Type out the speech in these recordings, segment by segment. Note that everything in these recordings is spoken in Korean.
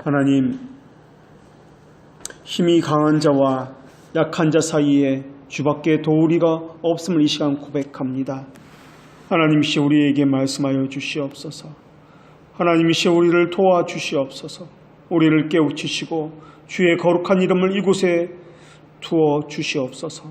하나님, 힘이 강한 자와 약한 자 사이에 주밖에 도우리가 없음을 이 시간 고백합니다. 하나님이시 우리에게 말씀하여 주시옵소서. 하나님이시 우리를 도와주시옵소서. 우리를 깨우치시고 주의 거룩한 이름을 이곳에 두어 주시옵소서.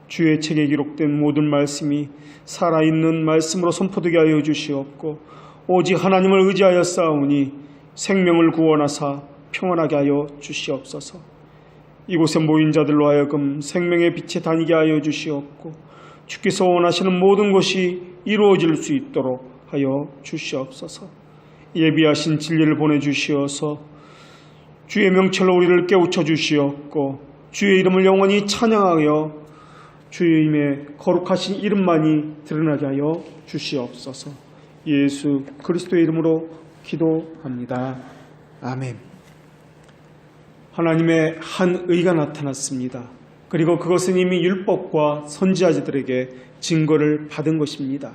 주의 책에 기록된 모든 말씀이 살아있는 말씀으로 선포되게 하여 주시옵고 오직 하나님을 의지하여 싸우니 생명을 구원하사 평안하게 하여 주시옵소서. 이곳에 모인 자들로 하여금 생명의 빛에 다니게 하여 주시옵고 주께서 원하시는 모든 것이 이루어질 수 있도록 하여 주시옵소서. 예비하신 진리를 보내주시어서 주의 명철로 우리를 깨우쳐 주시옵고 주의 이름을 영원히 찬양하여 주의 이름의 거룩하신 이름만이 드러나게 하여 주시옵소서. 예수 그리스도의 이름으로 기도합니다. 아멘. 하나님의 한 의가 나타났습니다. 그리고 그것은 이미 율법과 선지자들에게 증거를 받은 것입니다.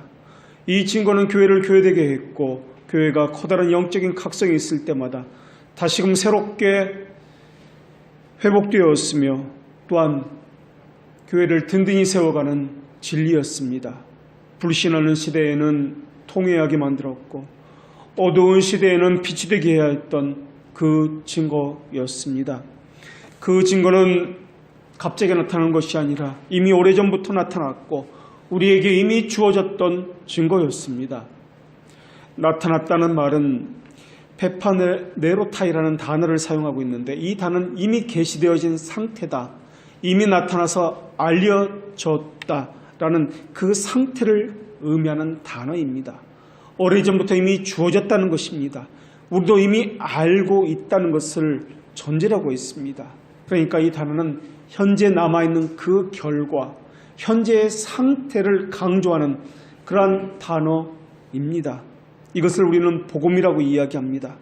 이 증거는 교회를 교회되게 했고 교회가 커다란 영적인 각성이 있을 때마다 다시금 새롭게 회복되었으며 또한 교회를 든든히 세워가는 진리였습니다. 불신하는 시대에는 통회하게 만들었고 어두운 시대에는 빛이 되게 해야 했던 그 증거였습니다. 그 증거는 갑자기 나타난 것이 아니라 이미 오래전부터 나타났고 우리에게 이미 주어졌던 증거였습니다. 나타났다는 말은 페파네로타이라는 단어를 사용하고 있는데 이 단어는 이미 계시되어진 상태다. 이미 나타나서 알려졌다라는 그 상태를 의미하는 단어입니다. 오래전부터 이미 주어졌다는 것입니다. 우리도 이미 알고 있다는 것을 전제라고 있습니다. 그러니까 이 단어는 현재 남아있는 그 결과, 현재의 상태를 강조하는 그러한 단어입니다. 이것을 우리는 복음이라고 이야기합니다.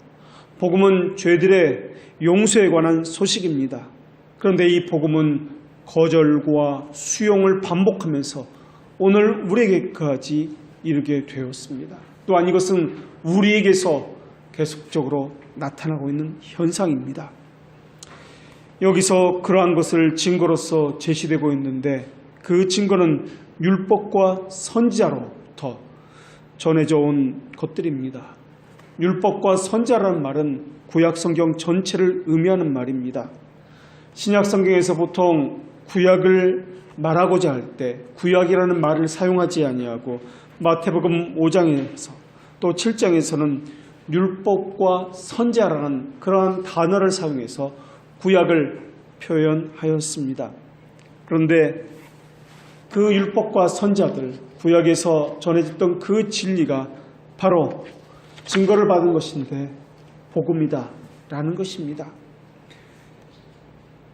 복음은 죄들의 용서에 관한 소식입니다. 그런데 이 복음은 거절과 수용을 반복하면서 오늘 우리에게까지 이르게 되었습니다. 또한 이것은 우리에게서 계속적으로 나타나고 있는 현상입니다. 여기서 그러한 것을 증거로서 제시되고 있는데 그 증거는 율법과 선지자로부터 전해져 온 것들입니다. 율법과 선지자라는 말은 구약 성경 전체를 의미하는 말입니다. 신약 성경에서 보통 구약을 말하고자 할 때 구약이라는 말을 사용하지 아니하고 마태복음 5장에서 또 7장에서는 율법과 선지자라는 그러한 단어를 사용해서 구약을 표현하였습니다. 그런데 그 율법과 선지자들, 구약에서 전해졌던 그 진리가 바로 증거를 받은 것인데 복음이다라는 것입니다.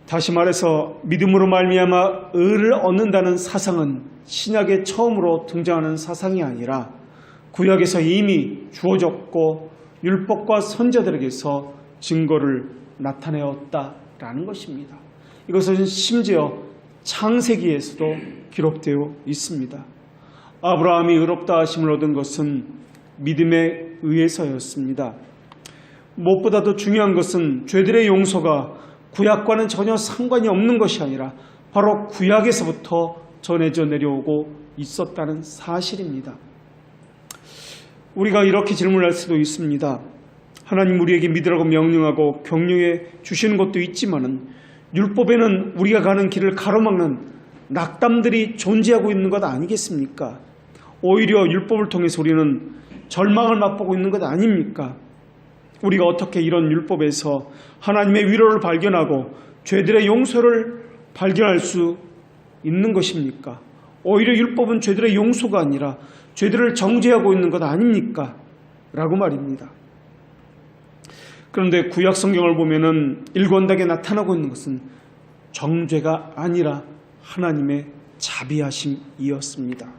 다시 말해서 믿음으로 말미암아 의를 얻는다는 사상은 신약에 처음으로 등장하는 사상이 아니라 구약에서 이미 주어졌고 율법과 선지자들에게서 증거를 나타내었다라는 것입니다. 이것은 심지어 창세기에서도 기록되어 있습니다. 아브라함이 의롭다 하심을 얻은 것은 믿음에 의해서였습니다. 무엇보다도 중요한 것은 죄들의 용서가 구약과는 전혀 상관이 없는 것이 아니라 바로 구약에서부터 전해져 내려오고 있었다는 사실입니다. 우리가 이렇게 질문할 수도 있습니다. 하나님 우리에게 믿으라고 명령하고 격려해 주시는 것도 있지만은 율법에는 우리가 가는 길을 가로막는 낙담들이 존재하고 있는 것 아니겠습니까? 오히려 율법을 통해서 우리는 절망을 맛보고 있는 것 아닙니까? 우리가 어떻게 이런 율법에서 하나님의 위로를 발견하고 죄들의 용서를 발견할 수 있는 것입니까? 오히려 율법은 죄들의 용서가 아니라 죄들을 정죄하고 있는 것 아닙니까? 라고 말입니다. 그런데 구약 성경을 보면은 일관되게 나타나고 있는 것은 정죄가 아니라 하나님의 자비하심이었습니다.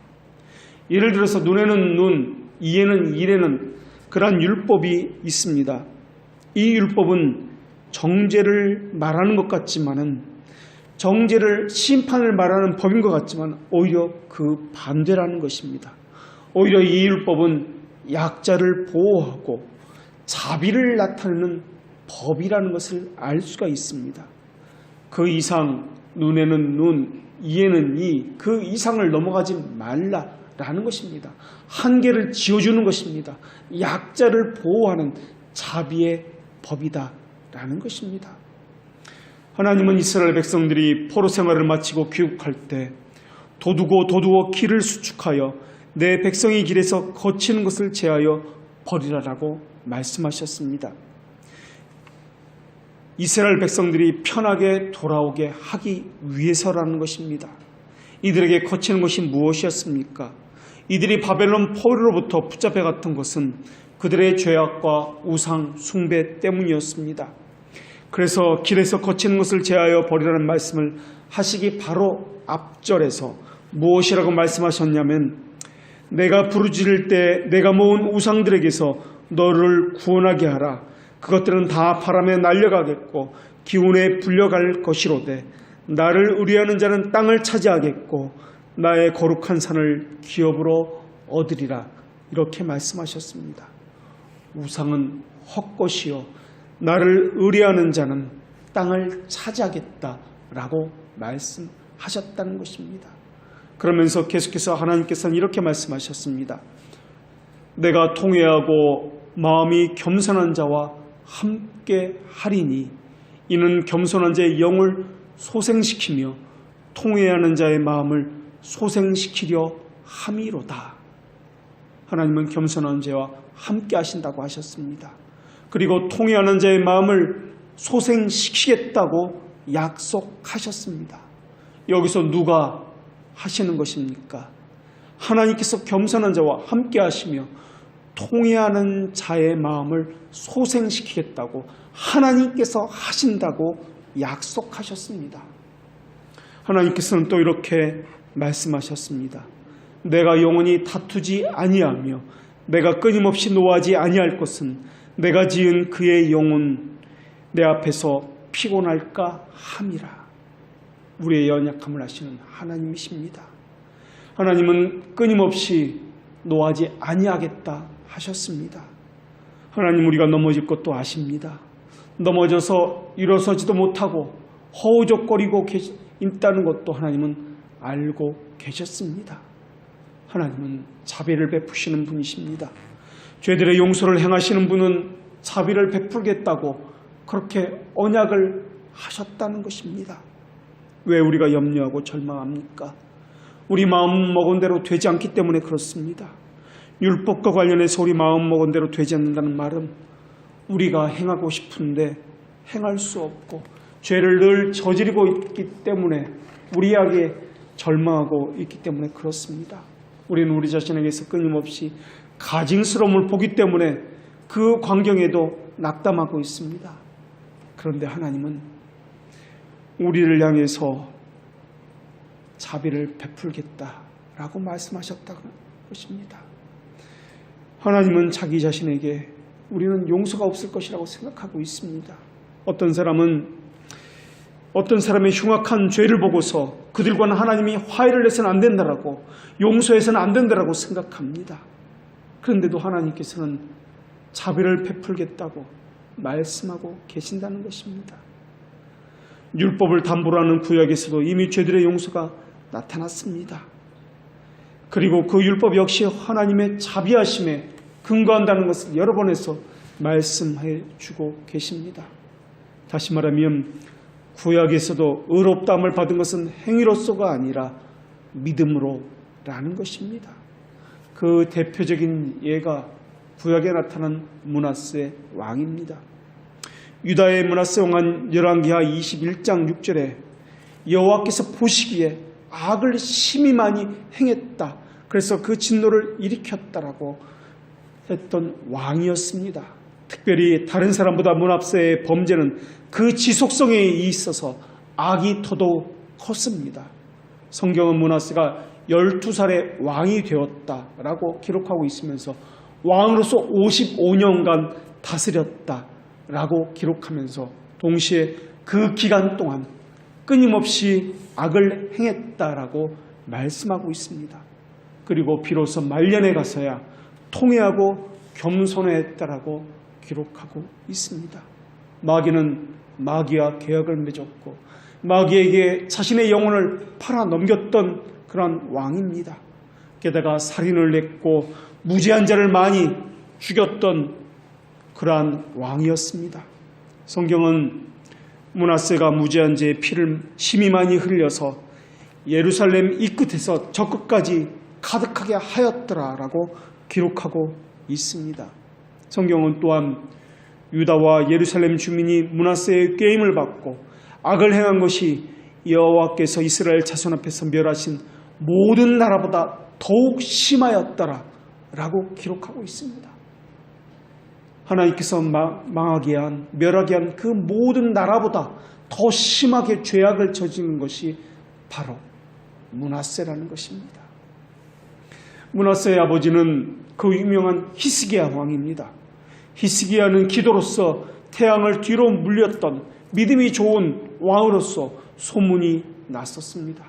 예를 들어서 눈에는 눈, 이에는 이에는 그러한 율법이 있습니다. 이 율법은 정죄를 말하는 것 같지만은 정죄를 심판을 말하는 법인 것 같지만 오히려 그 반대라는 것입니다. 오히려 이 율법은 약자를 보호하고 자비를 나타내는 법이라는 것을 알 수가 있습니다. 그 이상, 눈에는 눈, 이에는 이, 그 이상을 넘어가지 말라라는 것입니다. 한계를 지어주는 것입니다. 약자를 보호하는 자비의 법이다라는 것입니다. 하나님은 이스라엘 백성들이 포로 생활을 마치고 귀국할 때 도두고 길을 수축하여 내 백성의 길에서 거치는 것을 제하여 버리라라고 말씀하셨습니다. 이스라엘 백성들이 편하게 돌아오게 하기 위해서라는 것입니다. 이들에게 거치는 것이 무엇이었습니까? 이들이 바벨론 포로로부터 붙잡혀갔던 것은 그들의 죄악과 우상 숭배 때문이었습니다. 그래서 길에서 거치는 것을 제하여 버리라는 말씀을 하시기 바로 앞절에서 무엇이라고 말씀하셨냐면, 내가 부르짖을 때 내가 모은 우상들에게서 너를 구원하게 하라. 그것들은 다 바람에 날려가겠고 기운에 불려갈 것이로되 나를 의뢰하는 자는 땅을 차지하겠고 나의 거룩한 산을 기업으로 얻으리라. 이렇게 말씀하셨습니다. 우상은 헛것이요 나를 의뢰하는 자는 땅을 차지하겠다라고 말씀하셨다는 것입니다. 그러면서 계속해서 하나님께서는 이렇게 말씀하셨습니다. 내가 통회하고 마음이 겸손한 자와 함께 하리니 이는 겸손한 자의 영을 소생시키며 통회하는 자의 마음을 소생시키려 함이로다. 하나님은 겸손한 자와 함께 하신다고 하셨습니다. 그리고 통회하는 자의 마음을 소생시키겠다고 약속하셨습니다. 여기서 누가 하시는 것입니까? 하나님께서 겸손한 자와 함께 하시며 통회하는 자의 마음을 소생시키겠다고 하나님께서 하신다고 약속하셨습니다. 하나님께서는 또 이렇게 말씀하셨습니다. 내가 영원히 다투지 아니하며 내가 끊임없이 노하지 아니할 것은 내가 지은 그의 영혼 내 앞에서 피곤할까 함이라. 우리의 연약함을 아시는 하나님이십니다. 하나님은 끊임없이 노하지 아니하겠다 하셨습니다. 하나님, 우리가 넘어질 것도 아십니다. 넘어져서 일어서지도 못하고 허우적거리고 있다는 것도 하나님은 알고 계셨습니다. 하나님은 자비를 베푸시는 분이십니다. 죄들의 용서를 행하시는 분은 자비를 베풀겠다고 그렇게 언약을 하셨다는 것입니다. 왜 우리가 염려하고 절망합니까? 우리 마음 먹은 대로 되지 않기 때문에 그렇습니다. 율법과 관련해서 우리 마음 먹은 대로 되지 않는다는 말은 우리가 행하고 싶은데 행할 수 없고 죄를 늘 저지르고 있기 때문에 우리에게 절망하고 있기 때문에 그렇습니다. 우리는 우리 자신에게서 끊임없이 가증스러움을 보기 때문에 그 광경에도 낙담하고 있습니다. 그런데 하나님은 우리를 향해서 자비를 베풀겠다라고 말씀하셨다는 것입니다. 하나님은 자기 자신에게 우리는 용서가 없을 것이라고 생각하고 있습니다. 어떤 사람의 흉악한 죄를 보고서 그들과는 하나님이 화해를 해서는 안 된다라고, 용서해서는 안 된다라고 생각합니다. 그런데도 하나님께서는 자비를 베풀겠다고 말씀하고 계신다는 것입니다. 율법을 담보로 하는 구약에서도 이미 죄들의 용서가 나타났습니다. 그리고 그 율법 역시 하나님의 자비하심에 근거한다는 것을 여러 번에서 말씀해 주고 계십니다. 다시 말하면 구약에서도 의롭다함을 받은 것은 행위로서가 아니라 믿음으로라는 것입니다. 그 대표적인 예가 구약에 나타난 므낫세 왕입니다. 유다의 므낫세 왕은 열왕기하 21장 6절에 여호와께서 보시기에 악을 심히 많이 행했다. 그래서 그 진노를 일으켰다라고 했던 왕이었습니다. 특별히 다른 사람보다 므낫세의 범죄는 그 지속성에 있어서 악이 더더욱 컸습니다. 성경은 므낫세가 12살에 왕이 되었다라고 기록하고 있으면서 왕으로서 55년간 다스렸다라고 기록하면서 동시에 그 기간 동안 끊임없이 악을 행했다라고 말씀하고 있습니다. 그리고 비로소 말년에 가서야 통회하고 겸손했다라고 기록하고 있습니다. 마귀는 마귀와 계약을 맺었고 마귀에게 자신의 영혼을 팔아 넘겼던 그런 왕입니다. 게다가 살인을 했고 무지한 자를 많이 죽였던 그러한 왕이었습니다. 성경은 므낫세가 무지한 자의 피를 심히 많이 흘려서 예루살렘 이 끝에서 저 끝까지 가득하게 하였더라라고 기록하고 있습니다. 성경은 또한 유다와 예루살렘 주민이 므낫세의 꾀임을 받고 악을 행한 것이 여호와께서 이스라엘 자손 앞에서 멸하신 모든 나라보다 더욱 심하였더라라고 기록하고 있습니다. 하나님께서 망하게 한, 멸하게 한 그 모든 나라보다 더 심하게 죄악을 저지른 것이 바로 므낫세라는 것입니다. 므낫세의 아버지는 그 유명한 히스기야 왕입니다. 히스기야는 기도로서 태양을 뒤로 물렸던 믿음이 좋은 왕으로서 소문이 났었습니다.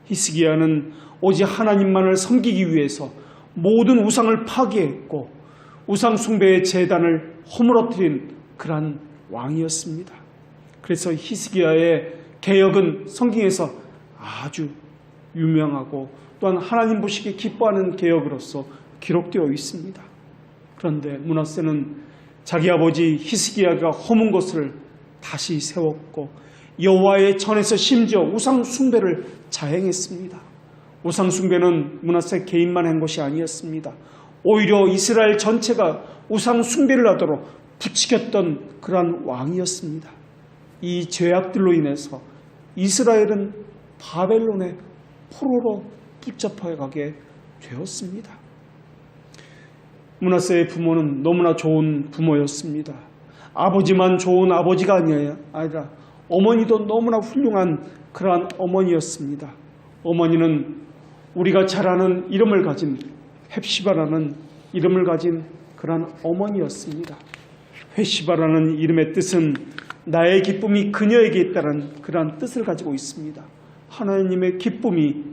히스기야는 오직 하나님만을 섬기기 위해서 모든 우상을 파괴했고 우상 숭배의 제단을 허물어뜨린 그러한 왕이었습니다. 그래서 히스기야의 개혁은 성경에서 아주 유명하고 또한 하나님 보시기에 기뻐하는 개혁으로서 기록되어 있습니다. 그런데 므낫세는 자기 아버지 히스기야가 허문 것을 다시 세웠고 여호와의 전에서 심지어 우상 숭배를 자행했습니다. 우상 숭배는 므낫세 개인만 한 것이 아니었습니다. 오히려 이스라엘 전체가 우상 숭배를 하도록 부추겼던 그러한 왕이었습니다. 이 죄악들로 인해서 이스라엘은 바벨론의 포로로 붙잡혀가게 되었습니다. 므낫세의 부모는 너무나 좋은 부모였습니다. 아버지만 좋은 아버지가 아니라 어머니도 너무나 훌륭한 그러한 어머니였습니다. 어머니는 우리가 잘 아는 이름을 가진 헵시바라는 이름을 가진 그러한 어머니였습니다. 헵시바라는 이름의 뜻은 나의 기쁨이 그녀에게 있다는 그러한 뜻을 가지고 있습니다. 하나님의 기쁨이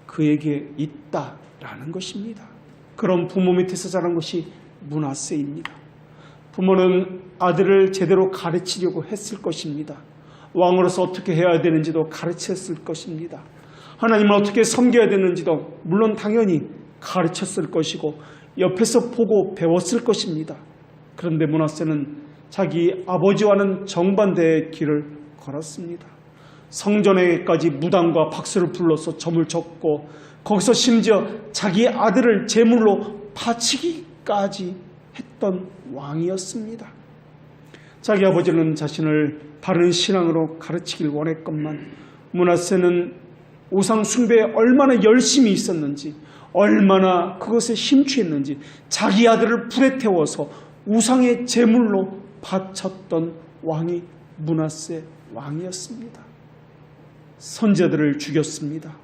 그에게 있다라는 것입니다. 그런 부모 밑에서 자란 것이 므낫세입니다. 부모는 아들을 제대로 가르치려고 했을 것입니다. 왕으로서 어떻게 해야 되는지도 가르쳤을 것입니다. 하나님을 어떻게 섬겨야 되는지도 물론 당연히 가르쳤을 것이고 옆에서 보고 배웠을 것입니다. 그런데 므낫세는 자기 아버지와는 정반대의 길을 걸었습니다. 성전에까지 무당과 박수를 불러서 점을 쳤고 거기서 심지어 자기 아들을 제물로 바치기까지 했던 왕이었습니다. 자기 아버지는 자신을 바른 신앙으로 가르치길 원했건만 므낫세는 우상 숭배에 얼마나 열심히 있었는지 얼마나 그것에 심취했는지 자기 아들을 불에 태워서 우상의 제물로 바쳤던 왕이 므낫세 왕이었습니다. 선지자들을 죽였습니다.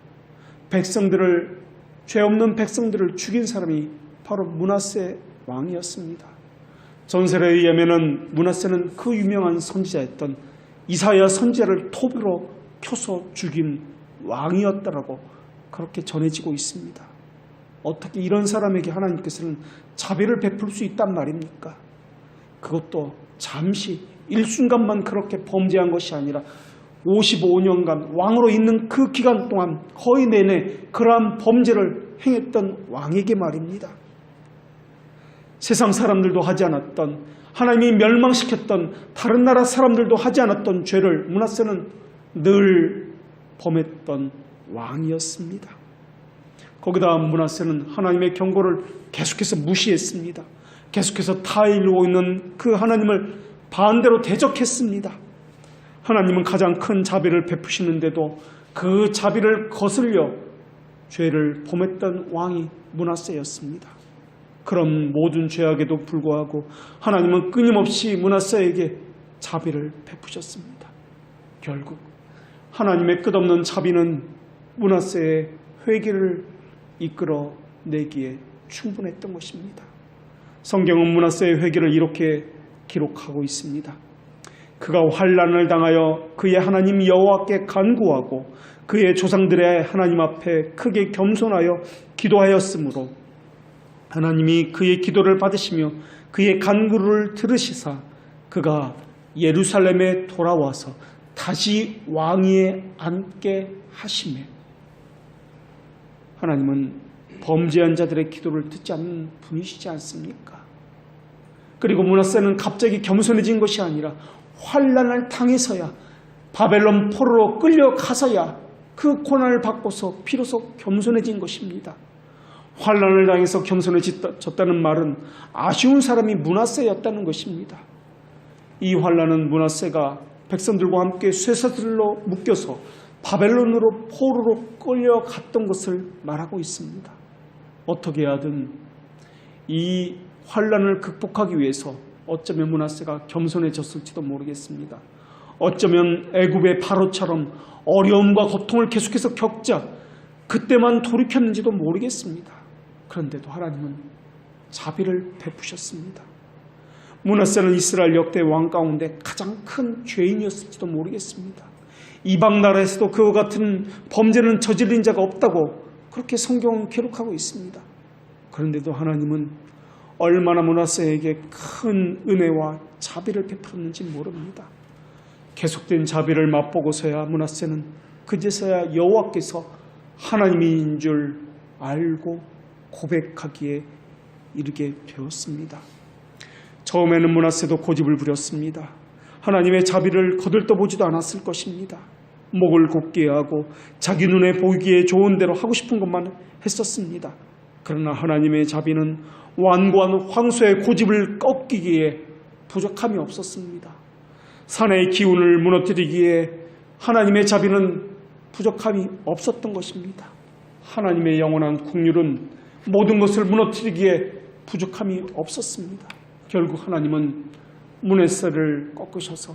죄 없는 백성들을 죽인 사람이 바로 므낫세 왕이었습니다. 전설에 의하면 므낫세는 그 유명한 선지자였던 이사야 선지자를 톱으로 켜서 죽인 왕이었다라고 그렇게 전해지고 있습니다. 어떻게 이런 사람에게 하나님께서는 자비를 베풀 수 있단 말입니까? 그것도 잠시 일순간만 그렇게 범죄한 것이 아니라 55년간 왕으로 있는 그 기간 동안 거의 내내 그러한 범죄를 행했던 왕에게 말입니다. 세상 사람들도 하지 않았던, 하나님이 멸망시켰던 다른 나라 사람들도 하지 않았던 죄를 므낫세는 늘 범했던 왕이었습니다. 거기다 므낫세는 하나님의 경고를 계속해서 무시했습니다. 계속해서 타일로 있는 그 하나님을 반대로 대적했습니다. 하나님은 가장 큰 자비를 베푸시는데도 그 자비를 거슬려 죄를 범했던 왕이 므낫세였습니다. 그런 모든 죄악에도 불구하고 하나님은 끊임없이 므낫세에게 자비를 베푸셨습니다. 결국 하나님의 끝없는 자비는 므낫세의 회개를 이끌어내기에 충분했던 것입니다. 성경은 므낫세의 회개를 이렇게 기록하고 있습니다. 그가 환난을 당하여 그의 하나님 여호와께 간구하고 그의 조상들의 하나님 앞에 크게 겸손하여 기도하였으므로 하나님이 그의 기도를 받으시며 그의 간구를 들으시사 그가 예루살렘에 돌아와서 다시 왕위에 앉게 하시매 하나님은 범죄한 자들의 기도를 듣지 않는 분이시지 않습니까? 그리고 므낫세는 갑자기 겸손해진 것이 아니라 환난을 당해서야 바벨론 포로로 끌려가서야 그 고난을 받고서 비로소 겸손해진 것입니다. 환난을 당해서 겸손해졌다는 말은 아쉬운 사람이 므낫세였다는 것입니다. 이 환난은 므낫세가 백성들과 함께 쇠사슬로 묶여서 바벨론으로 포로로 끌려갔던 것을 말하고 있습니다. 어떻게 하든 이 환난을 극복하기 위해서 어쩌면 므낫세가 겸손해졌을지도 모르겠습니다. 어쩌면 애굽의 바로처럼 어려움과 고통을 계속해서 겪자 그때만 돌이켰는지도 모르겠습니다. 그런데도 하나님은 자비를 베푸셨습니다. 므낫세는 이스라엘 역대 왕 가운데 가장 큰 죄인이었을지도 모르겠습니다. 이방 나라에서도 그와 같은 범죄는 저질린 자가 없다고 그렇게 성경은 기록하고 있습니다. 그런데도 하나님은 얼마나 므낫세에게 큰 은혜와 자비를 베풀었는지 모릅니다. 계속된 자비를 맛보고서야 므낫세는 그제서야 여호와께서 하나님인 줄 알고 고백하기에 이르게 되었습니다. 처음에는 므낫세도 고집을 부렸습니다. 하나님의 자비를 거들떠보지도 않았을 것입니다. 목을 곧게 하고 자기 눈에 보이기에 좋은 대로 하고 싶은 것만 했었습니다. 그러나 하나님의 자비는 완고한 황소의 고집을 꺾기기에 부족함이 없었습니다. 산의 기운을 무너뜨리기에 하나님의 자비는 부족함이 없었던 것입니다. 하나님의 영원한 긍휼은 모든 것을 무너뜨리기에 부족함이 없었습니다. 결국 하나님은 므낫세를 꺾으셔서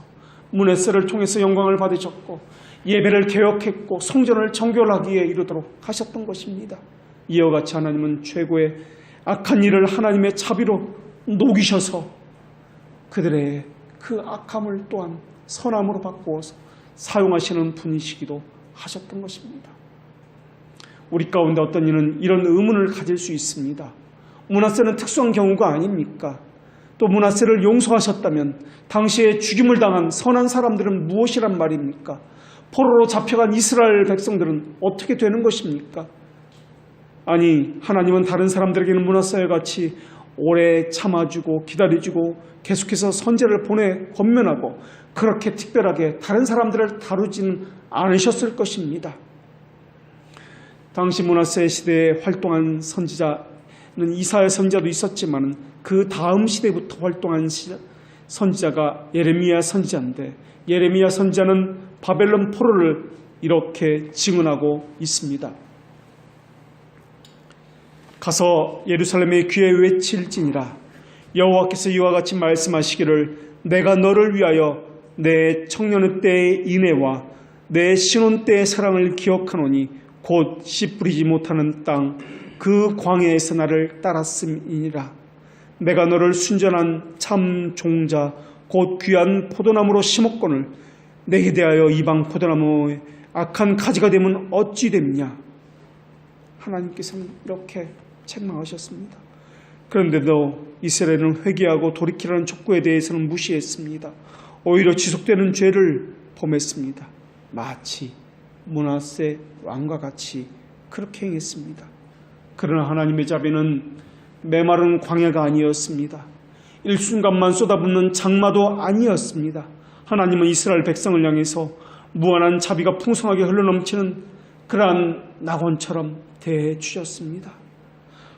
므낫세를 통해서 영광을 받으셨고 예배를 개혁했고 성전을 정결하기에 이르도록 하셨던 것입니다. 이와 같이 하나님은 최고의 악한 일을 하나님의 자비로 녹이셔서 그들의 그 악함을 또한 선함으로 바꾸어서 사용하시는 분이시기도 하셨던 것입니다. 우리 가운데 어떤 이는 이런 의문을 가질 수 있습니다. 므낫세는 특수한 경우가 아닙니까? 또 므낫세를 용서하셨다면 당시에 죽임을 당한 선한 사람들은 무엇이란 말입니까? 포로로 잡혀간 이스라엘 백성들은 어떻게 되는 것입니까? 아니, 하나님은 다른 사람들에게는 므낫세와 같이 오래 참아주고 기다려주고 계속해서 선제를 보내 권면하고 그렇게 특별하게 다른 사람들을 다루지는 않으셨을 것입니다. 당시 므낫세 시대에 활동한 선지자는 이사야 선지자도 있었지만 그 다음 시대부터 활동한 선지자가 예레미야 선지자인데 예레미야 선지자는 바벨론 포로를 이렇게 증언하고 있습니다. 가서 예루살렘의 귀에 외칠지니라. 여호와께서 이와 같이 말씀하시기를 내가 너를 위하여 내 청년의 때의 인애와 내 신혼 때의 사랑을 기억하노니 곧 씨 뿌리지 못하는 땅 그 광야에서 나를 따랐음이니라. 내가 너를 순전한 참 종자 곧 귀한 포도나무로 심었거늘 내게 대하여 이방 포도나무의 악한 가지가 되면 어찌 됩냐. 하나님께서는 이렇게 책망하셨습니다. 그런데도 이스라엘은 회개하고 돌이키라는 촉구에 대해서는 무시했습니다. 오히려 지속되는 죄를 범했습니다. 마치 므낫세 왕과 같이 그렇게 행했습니다. 그러나 하나님의 자비는 메마른 광야가 아니었습니다. 일순간만 쏟아붓는 장마도 아니었습니다. 하나님은 이스라엘 백성을 향해서 무한한 자비가 풍성하게 흘러넘치는 그러한 낙원처럼 대해 주셨습니다.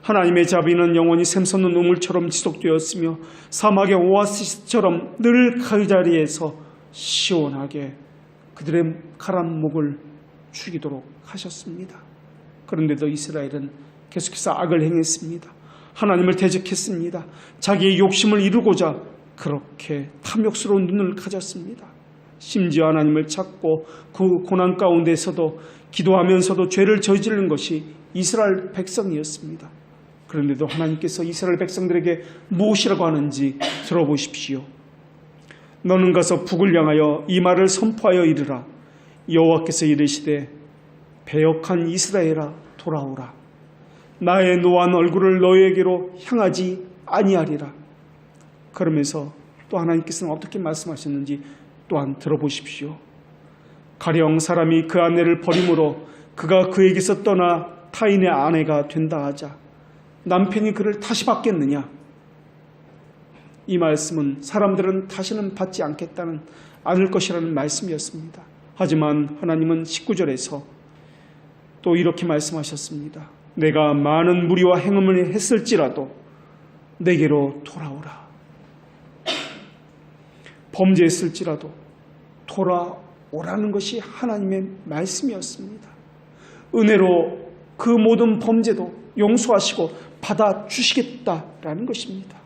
하나님의 자비는 영원히 샘솟는 우물처럼 지속되었으며 사막의 오아시스처럼 늘 그 자리에서 시원하게 그들의 가란 목을 죽이도록 하셨습니다. 그런데도 이스라엘은 계속해서 악을 행했습니다. 하나님을 대적했습니다. 자기의 욕심을 이루고자 그렇게 탐욕스러운 눈을 가졌습니다. 심지어 하나님을 찾고 그 고난 가운데서도 기도하면서도 죄를 저지른 것이 이스라엘 백성이었습니다. 그런데도 하나님께서 이스라엘 백성들에게 무엇이라고 하는지 들어보십시오. 너는 가서 북을 향하여 이 말을 선포하여 이르라. 여호와께서 이르시되 배역한 이스라엘아 돌아오라. 나의 노한 얼굴을 너에게로 향하지 아니하리라. 그러면서 또 하나님께서는 어떻게 말씀하셨는지 또한 들어보십시오. 가령 사람이 그 아내를 버림으로 그가 그에게서 떠나 타인의 아내가 된다 하자 남편이 그를 다시 받겠느냐? 이 말씀은 사람들은 다시는 받지 않을 것이라는 말씀이었습니다. 하지만 하나님은 19절에서 또 이렇게 말씀하셨습니다. 내가 많은 무리와 행음을 했을지라도 내게로 돌아오라. 범죄했을지라도 돌아오라는 것이 하나님의 말씀이었습니다. 은혜로 그 모든 범죄도 용서하시고 받아주시겠다라는 것입니다.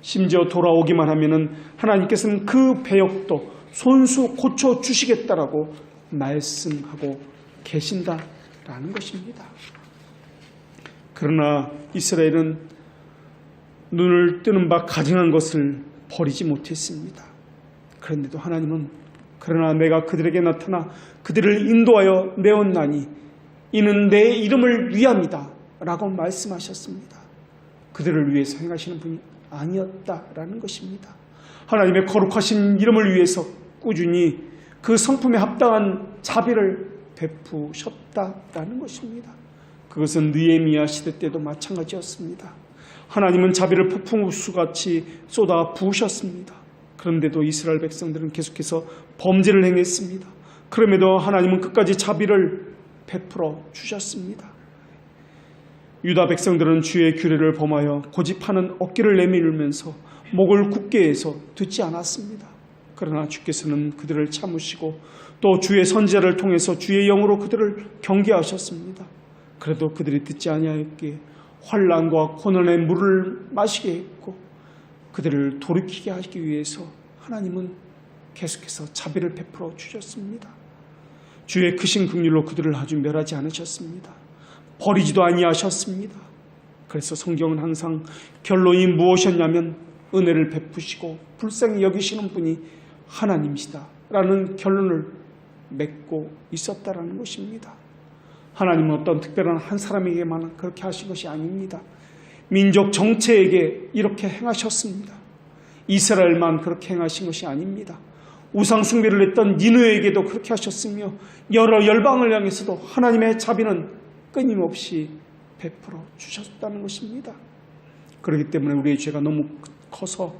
심지어 돌아오기만 하면은 하나님께서는 그 배역도 손수 고쳐주시겠다라고 말씀하고 계신다라는 것입니다. 그러나 이스라엘은 눈을 뜨는 바 가증한 것을 버리지 못했습니다. 그런데도 하나님은 그러나 내가 그들에게 나타나 그들을 인도하여 내었나니 이는 내 이름을 위함이다 라고 말씀하셨습니다. 그들을 위해서 행하시는 분이 아니었다라는 것입니다. 하나님의 거룩하신 이름을 위해서 꾸준히 그 성품에 합당한 자비를 베푸셨다라는 것입니다. 그것은 느헤미야 시대 때도 마찬가지였습니다. 하나님은 자비를 폭풍우수같이 쏟아 부으셨습니다. 그런데도 이스라엘 백성들은 계속해서 범죄를 행했습니다. 그럼에도 하나님은 끝까지 자비를 베풀어 주셨습니다. 유다 백성들은 주의 규례를 범하여 고집하는 어깨를 내밀면서 목을 굳게 해서 듣지 않았습니다. 그러나 주께서는 그들을 참으시고 또 주의 선지자를 통해서 주의 영으로 그들을 경계하셨습니다. 그래도 그들이 듣지 아니하였기에 환난과 고난의 물을 마시게 했고 그들을 돌이키게 하기 위해서 하나님은 계속해서 자비를 베풀어 주셨습니다. 주의 크신 긍휼로 그들을 아주 멸하지 않으셨습니다. 버리지도 아니하셨습니다. 그래서 성경은 항상 결론이 무엇이었냐면 은혜를 베푸시고 불쌍히 여기시는 분이 하나님이시다 라는 결론을 맺고 있었다라는 것입니다. 하나님은 어떤 특별한 한 사람에게만 그렇게 하신 것이 아닙니다. 민족 전체에게 이렇게 행하셨습니다. 이스라엘만 그렇게 행하신 것이 아닙니다. 우상 숭배를 했던 니느웨에게도 그렇게 하셨으며 여러 열방을 향해서도 하나님의 자비는 끊임없이 베풀어 주셨다는 것입니다. 그렇기 때문에 우리의 죄가 너무 커서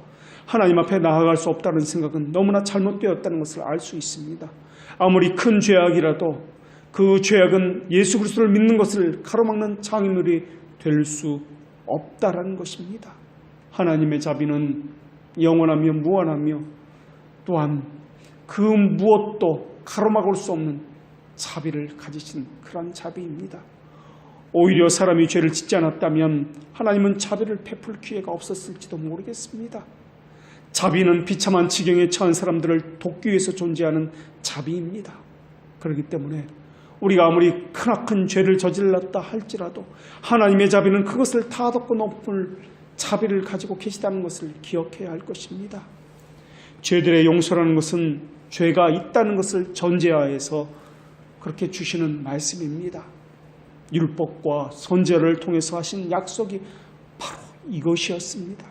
하나님 앞에 나아갈 수 없다는 생각은 너무나 잘못되었다는 것을 알 수 있습니다. 아무리 큰 죄악이라도 그 죄악은 예수 그리스도를 믿는 것을 가로막는 장애물이 될 수 없다라는 것입니다. 하나님의 자비는 영원하며 무한하며 또한 그 무엇도 가로막을 수 없는 자비를 가지신 그런 자비입니다. 오히려 사람이 죄를 짓지 않았다면 하나님은 자비를 베풀 기회가 없었을지도 모르겠습니다. 자비는 비참한 지경에 처한 사람들을 돕기 위해서 존재하는 자비입니다. 그렇기 때문에 우리가 아무리 크나큰 죄를 저질렀다 할지라도 하나님의 자비는 그것을 다 덮고 넘을 자비를 가지고 계시다는 것을 기억해야 할 것입니다. 죄들의 용서라는 것은 죄가 있다는 것을 전제하에서 그렇게 주시는 말씀입니다. 율법과 선제를 통해서 하신 약속이 바로 이것이었습니다.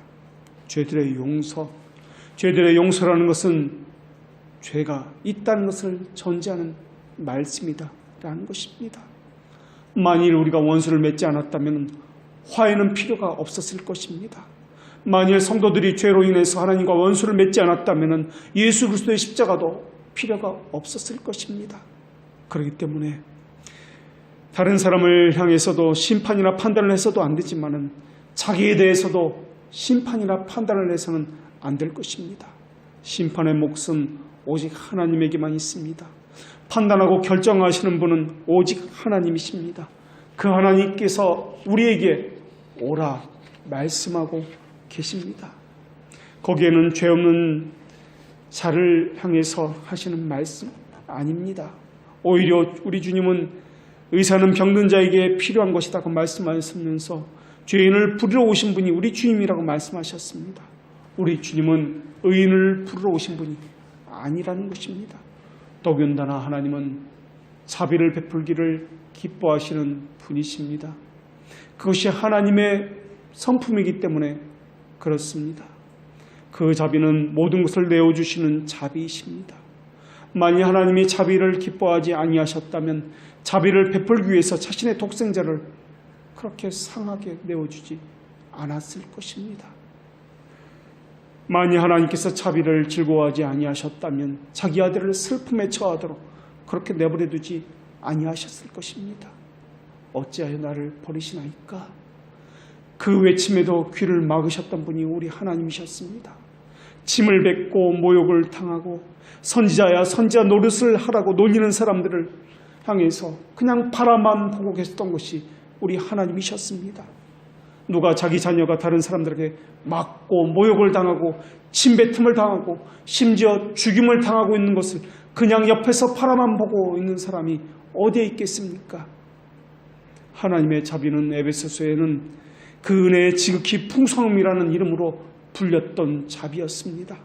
죄들의 용서. 죄들의 용서라는 것은 죄가 있다는 것을 전제하는 말씀이다 라는 것입니다. 만일 우리가 원수를 맺지 않았다면 화해는 필요가 없었을 것입니다. 만일 성도들이 죄로 인해서 하나님과 원수를 맺지 않았다면 예수 그리스도의 십자가도 필요가 없었을 것입니다. 그렇기 때문에 다른 사람을 향해서도 심판이나 판단을 해서도 안 되지만은 자기에 대해서도 심판이나 판단을 해서는 안 될 것입니다. 심판의 몫은 오직 하나님에게만 있습니다. 판단하고 결정하시는 분은 오직 하나님이십니다. 그 하나님께서 우리에게 오라 말씀하고 계십니다. 거기에는 죄 없는 자를 향해서 하시는 말씀 아닙니다. 오히려 우리 주님은 의사는 병든 자에게 필요한 것이라고 말씀하시면서 죄인을 부르러 오신 분이 우리 주님이라고 말씀하셨습니다. 우리 주님은 의인을 부르러 오신 분이 아니라는 것입니다. 더군다나 하나님은 자비를 베풀기를 기뻐하시는 분이십니다. 그것이 하나님의 성품이기 때문에 그렇습니다. 그 자비는 모든 것을 내어주시는 자비이십니다. 만일 하나님이 자비를 기뻐하지 아니하셨다면 자비를 베풀기 위해서 자신의 독생자를 그렇게 상하게 내어주지 않았을 것입니다. 만일 하나님께서 자비를 즐거워하지 아니하셨다면 자기 아들을 슬픔에 처하도록 그렇게 내버려 두지 아니하셨을 것입니다. 어찌하여 나를 버리시나이까? 그 외침에도 귀를 막으셨던 분이 우리 하나님이셨습니다. 짐을 뱉고 모욕을 당하고 선지자야 선지자 노릇을 하라고 놀리는 사람들을 향해서 그냥 바라만 보고 계셨던 것이 우리 하나님이셨습니다. 누가 자기 자녀가 다른 사람들에게 맞고 모욕을 당하고 침뱉음을 당하고 심지어 죽임을 당하고 있는 것을 그냥 옆에서 바라만 보고 있는 사람이 어디에 있겠습니까? 하나님의 자비는 에베소서에는 그 은혜의 지극히 풍성함이라는 이름으로 불렸던 자비였습니다.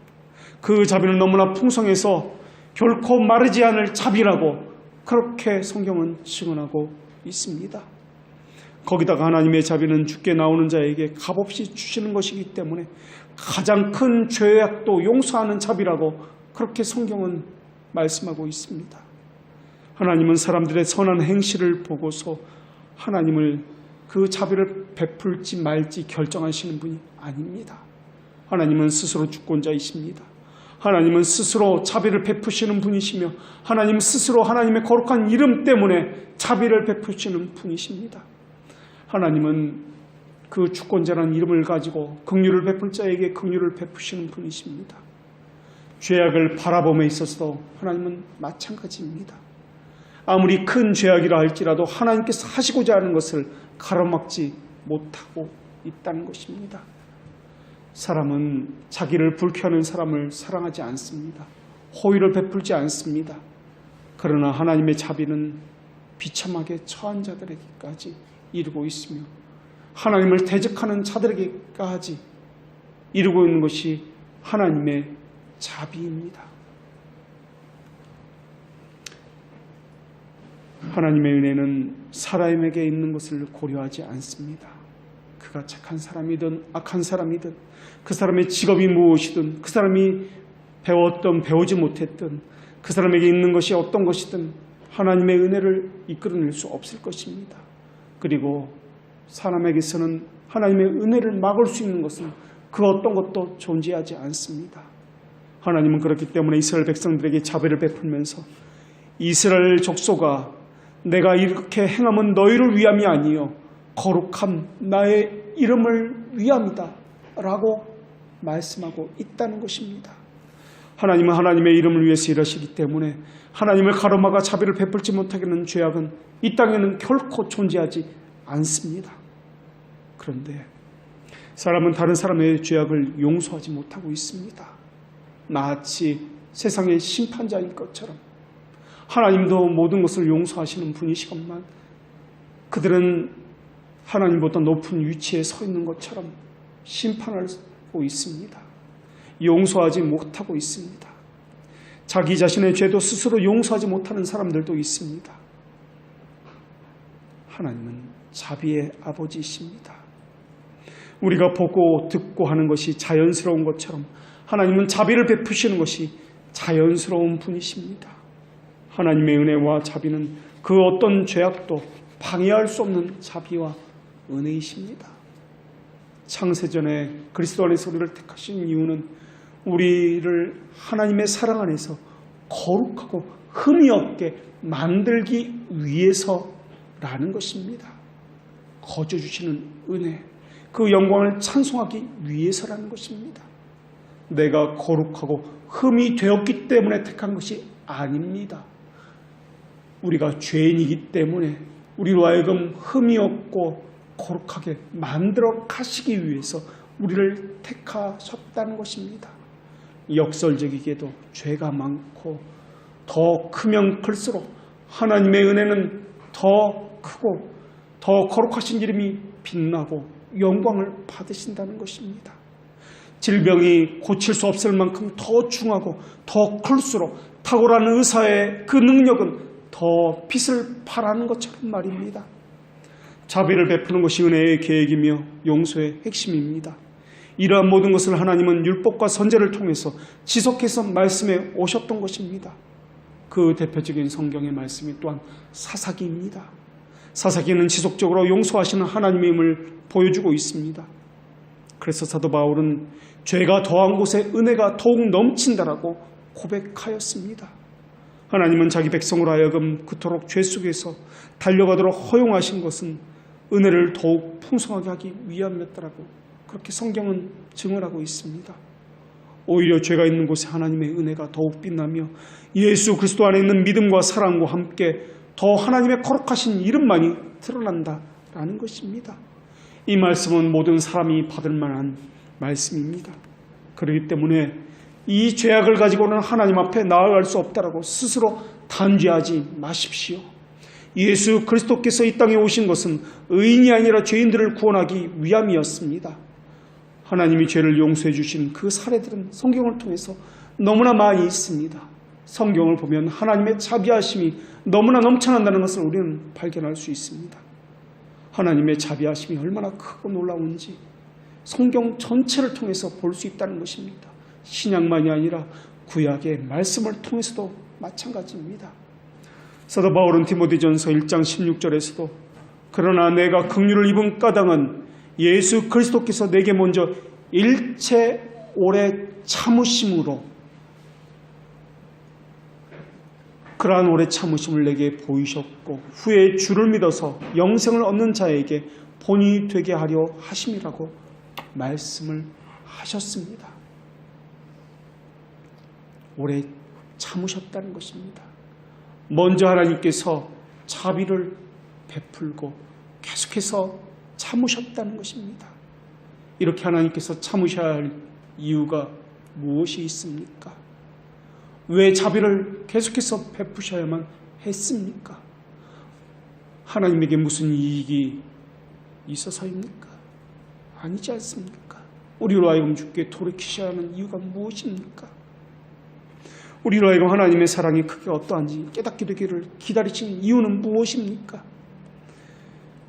그 자비는 너무나 풍성해서 결코 마르지 않을 자비라고 그렇게 성경은 증언하고 있습니다. 거기다가 하나님의 자비는 주께 나오는 자에게 값없이 주시는 것이기 때문에 가장 큰 죄악도 용서하는 자비라고 그렇게 성경은 말씀하고 있습니다. 하나님은 사람들의 선한 행실을 보고서 하나님을 그 자비를 베풀지 말지 결정하시는 분이 아닙니다. 하나님은 스스로 주권자이십니다. 하나님은 스스로 자비를 베푸시는 분이시며 하나님 스스로 하나님의 거룩한 이름 때문에 자비를 베푸시는 분이십니다. 하나님은 그 주권자라는 이름을 가지고 긍휼을 베풀 자에게 긍휼을 베푸시는 분이십니다. 죄악을 바라봄에 있어서도 하나님은 마찬가지입니다. 아무리 큰 죄악이라 할지라도 하나님께서 하시고자 하는 것을 가로막지 못하고 있다는 것입니다. 사람은 자기를 불쾌하는 사람을 사랑하지 않습니다. 호의를 베풀지 않습니다. 그러나 하나님의 자비는 비참하게 처한 자들에게까지 이르고 있으며 하나님을 대적하는 자들에게까지 이르고 있는 것이 하나님의 자비입니다. 하나님의 은혜는 사람에게 있는 것을 고려하지 않습니다. 그가 착한 사람이든 악한 사람이든 그 사람의 직업이 무엇이든 그 사람이 배웠든 배우지 못했든 그 사람에게 있는 것이 어떤 것이든 하나님의 은혜를 이끌어낼 수 없을 것입니다. 그리고 사람에게서는 하나님의 은혜를 막을 수 있는 것은 그 어떤 것도 존재하지 않습니다. 하나님은 그렇기 때문에 이스라엘 백성들에게 자비를 베풀면서 이스라엘 족속아 내가 이렇게 행함은 너희를 위함이 아니요 거룩한 나의 이름을 위함이다 라고 말씀하고 있다는 것입니다. 하나님은 하나님의 이름을 위해서 일하시기 때문에 하나님을 가로막아 자비를 베풀지 못하게 하는 죄악은 이 땅에는 결코 존재하지 않습니다. 그런데 사람은 다른 사람의 죄악을 용서하지 못하고 있습니다. 마치 세상의 심판자인 것처럼 하나님도 모든 것을 용서하시는 분이시건만 그들은 하나님보다 높은 위치에 서 있는 것처럼 심판하고 있습니다. 용서하지 못하고 있습니다. 자기 자신의 죄도 스스로 용서하지 못하는 사람들도 있습니다. 하나님은 자비의 아버지이십니다. 우리가 보고 듣고 하는 것이 자연스러운 것처럼 하나님은 자비를 베푸시는 것이 자연스러운 분이십니다. 하나님의 은혜와 자비는 그 어떤 죄악도 방해할 수 없는 자비와 은혜이십니다. 창세전에 그리스도 안에서 우리를 택하신 이유는 우리를 하나님의 사랑 안에서 거룩하고 흠이 없게 만들기 위해서라는 것입니다. 거저 주시는 은혜, 그 영광을 찬송하기 위해서라는 것입니다. 내가 거룩하고 흠이 되었기 때문에 택한 것이 아닙니다. 우리가 죄인이기 때문에 우리로 하여금 흠이 없고 거룩하게 만들어 가시기 위해서 우리를 택하셨다는 것입니다. 역설적이게도 죄가 많고 더 크면 클수록 하나님의 은혜는 더 크고 더 거룩하신 이름이 빛나고 영광을 받으신다는 것입니다. 질병이 고칠 수 없을 만큼 더 중하고 더 클수록 탁월한 의사의 그 능력은 더 빛을 발하는 것처럼 말입니다. 자비를 베푸는 것이 은혜의 계획이며 용서의 핵심입니다. 이러한 모든 것을 하나님은 율법과 선제를 통해서 지속해서 말씀해 오셨던 것입니다. 그 대표적인 성경의 말씀이 또한 사사기입니다. 사사기는 지속적으로 용서하시는 하나님의 힘을 보여주고 있습니다. 그래서 사도 바울은 죄가 더한 곳에 은혜가 더욱 넘친다라고 고백하였습니다. 하나님은 자기 백성으로 하여금 그토록 죄 속에서 달려가도록 허용하신 것은 은혜를 더욱 풍성하게 하기 위함이었다라고 그렇게 성경은 증언하고 있습니다. 오히려 죄가 있는 곳에 하나님의 은혜가 더욱 빛나며 예수 그리스도 안에 있는 믿음과 사랑과 함께 더 하나님의 거룩하신 이름만이 드러난다라는 것입니다. 이 말씀은 모든 사람이 받을 만한 말씀입니다. 그렇기 때문에 이 죄악을 가지고는 하나님 앞에 나아갈 수 없다라고 스스로 단죄하지 마십시오. 예수 그리스도께서 이 땅에 오신 것은 의인이 아니라 죄인들을 구원하기 위함이었습니다. 하나님이 죄를 용서해 주신 그 사례들은 성경을 통해서 너무나 많이 있습니다. 성경을 보면 하나님의 자비하심이 너무나 넘쳐난다는 것을 우리는 발견할 수 있습니다. 하나님의 자비하심이 얼마나 크고 놀라운지 성경 전체를 통해서 볼 수 있다는 것입니다. 신약만이 아니라 구약의 말씀을 통해서도 마찬가지입니다. 사도 바울은 디모데전서 1장 16절에서도 그러나 내가 긍휼을 입은 까닭은 예수 그리스도께서 내게 먼저 일체 오래 참으심으로 그러한 오래 참으심을 내게 보이셨고 후에 주를 믿어서 영생을 얻는 자에게 본이 되게 하려 하심이라고 말씀을 하셨습니다. 오래 참으셨다는 것입니다. 먼저 하나님께서 자비를 베풀고 계속해서 참으셨다는 것입니다. 이렇게 하나님께서 참으셔야 할 이유가 무엇이 있습니까? 왜 자비를 계속해서 베푸셔야만 했습니까? 하나님에게 무슨 이익이 있어서입니까? 아니지 않습니까? 우리로 하여금 주께 돌이키셔야 하는 이유가 무엇입니까? 우리로 하여금 하나님의 사랑이 크게 어떠한지 깨닫게 되기를 기다리신 이유는 무엇입니까?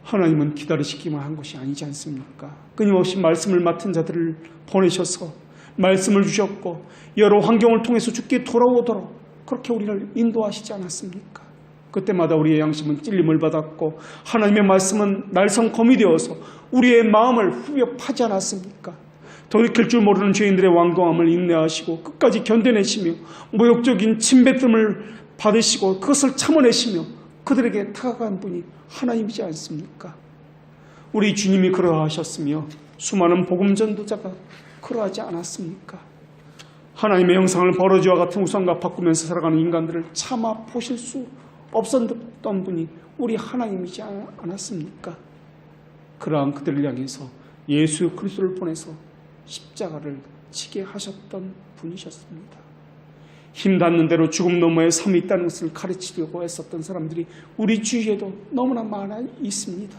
하나님은 기다리시기만 한 것이 아니지 않습니까? 끊임없이 말씀을 맡은 자들을 보내셔서 말씀을 주셨고 여러 환경을 통해서 주께 돌아오도록 그렇게 우리를 인도하시지 않았습니까? 그때마다 우리의 양심은 찔림을 받았고 하나님의 말씀은 날성검이 되어서 우리의 마음을 후벼 파지 않았습니까? 돌이킬 줄 모르는 죄인들의 완고함을 인내하시고 끝까지 견뎌내시며 모욕적인 침뱉음을 받으시고 그것을 참아내시며 그들에게 다가간 분이 하나님이지 않습니까? 우리 주님이 그러하셨으며 수많은 복음 전도자가 그러하지 않았습니까? 하나님의 형상을 버러지와 같은 우상과 바꾸면서 살아가는 인간들을 참아 보실 수 없었던 분이 우리 하나님이지 않았습니까? 그러한 그들을 향해서 예수 그리스도를 보내서 십자가를 지게 하셨던 분이셨습니다. 힘 닿는 대로 죽음 너머에 삶이 있다는 것을 가르치려고 했었던 사람들이 우리 주위에도 너무나 많아 있습니다.